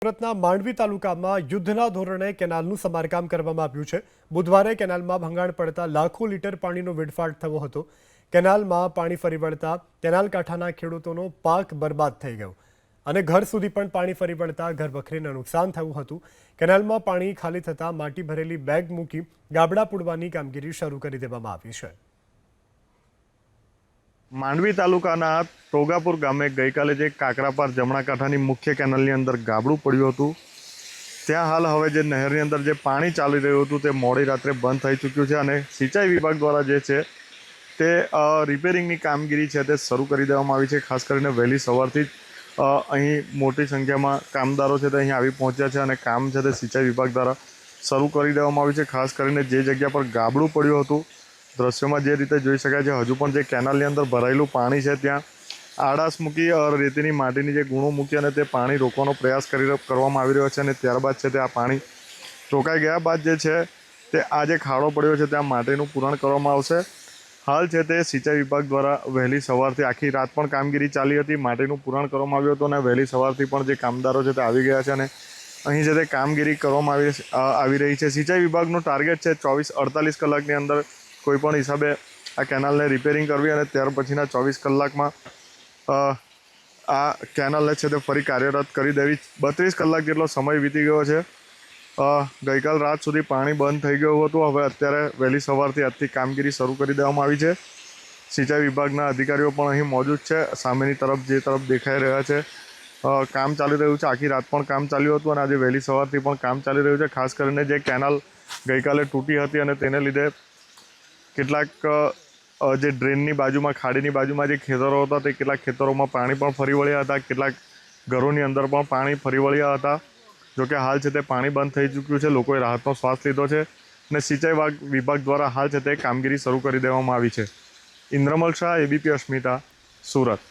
સુરતના માંડવી તાલુકામાં યુદ્ધના ધોરણે કેનાલનું સમારકામ કરવામાં આવ્યું છે। બુધવારે કેનાલમાં ભંગાણ પડતા લાખો લીટર પાણીનો વેડફાટ થયો હતો। કેનાલમાં પાણી ફરી વળતા કેનાલ કાંઠાના ખેડૂતોનો પાક બરબાદ થઈ ગયો અને ઘર સુધી પણ પાણી ફરી વળતા ઘરવખરીને નુકસાન થયું હતું। કેનાલમાં પાણી ખાલી થતાં માટી ભરેલી બેગ મૂકી ગાબડા પૂરવાની કામગીરી શરૂ કરી દેવામાં આવી છે। માંડવી તાલુકાના ટોગાપુર ગામે ગઈકાલે જે કાકરાપાર જમણા કાંઠાની મુખ્ય કેનાલની અંદર ગાબડું પડ્યું હતું, ત્યાં હાલ હવે જે નહેરની અંદર જે પાણી ચાલી રહ્યું હતું તે મોડી રાત્રે બંધ થઈ ચૂક્યું છે અને સિંચાઈ વિભાગ દ્વારા જે છે તે રિપેરિંગની કામગીરી છે તે શરૂ કરી દેવામાં આવી છે। ખાસ કરીને વહેલી સવારથી જ અહીં મોટી સંખ્યામાં કામદારો છે તે અહીં આવી પહોંચ્યા છે અને કામ છે તે સિંચાઈ વિભાગ દ્વારા શરૂ કરી દેવામાં આવ્યું છે। ખાસ કરીને જે જગ્યા પર ગાબડું પડ્યું હતું, દ્રશ્યોમાં જે રીતે જોઈ શકાય છે, હજુ પણ જે કેનાલની અંદર ભરાયેલું પાણી છે ત્યાં આડાશ મૂકી રેતીની માટીની જે ગુણો મૂકી અને તે પાણી રોકવાનો પ્રયાસ કરવામાં આવી રહ્યો છે અને ત્યારબાદ છે તે આ પાણી રોકાઈ ગયા બાદ જે છે તે આ જે ખાડો પડ્યો છે ત્યાં માટીનું પૂરણ કરવામાં આવશે। હાલ છે તે સિંચાઈ વિભાગ દ્વારા વહેલી સવારથી આખી રાત પણ કામગીરી ચાલી હતી, માટીનું પૂરણ કરવામાં આવ્યું હતું અને વહેલી સવારથી પણ જે કામદારો છે તે આવી ગયા છે અને અહીં છે તે કામગીરી કરવામાં આવી રહી છે। સિંચાઈ વિભાગનું ટાર્ગેટ છે 24-48 કલાકની અંદર કોઈપણ હિસાબે આ કેનાલને રિપેરિંગ કરવી અને ત્યાર પછીના 24 કલાકમાં આ કેનાલને છે તે ફરી કાર્યરત કરી દેવી। 32 કલાક જેટલો સમય વીતી ગયો છે। ગઈકાલ રાત સુધી પાણી બંધ થઈ ગયું હતું, હવે અત્યારે વહેલી સવારથી આજથી કામગીરી શરૂ કરી દેવામાં આવી છે। સિંચાઈ વિભાગના અધિકારીઓ પણ અહીં મોજૂદ છે। સામેની તરફ જે તરફ દેખાઈ રહ્યા છે કામ ચાલી રહ્યું છે, આખી રાત પણ કામ ચાલ્યું હતું અને આજે વહેલી સવારથી પણ કામ ચાલી રહ્યું છે। ખાસ કરીને જે કેનાલ ગઈકાલે તૂટી હતી અને તેને લીધે કેટલાક જે ડ્રેનની બાજુમાં, ખાડીની બાજુમાં જે ખેતરો હતા તે કેટલાક ખેતરોમાં પાણી પણ ફરી વળ્યા હતા, કેટલાક ઘરોની અંદર પણ પાણી ફરી વળ્યા હતા। જોકે હાલ છે તે પાણી બંધ થઈ ચૂક્યું છે, લોકોએ રાહતનો શ્વાસ લીધો છે અને સિંચાઈ વિભાગ દ્વારા હાલ છે તે કામગીરી શરૂ કરી દેવામાં આવી છે। ઇન્દ્રમલ શાહ, ABP અસ્મિતા, સુરત।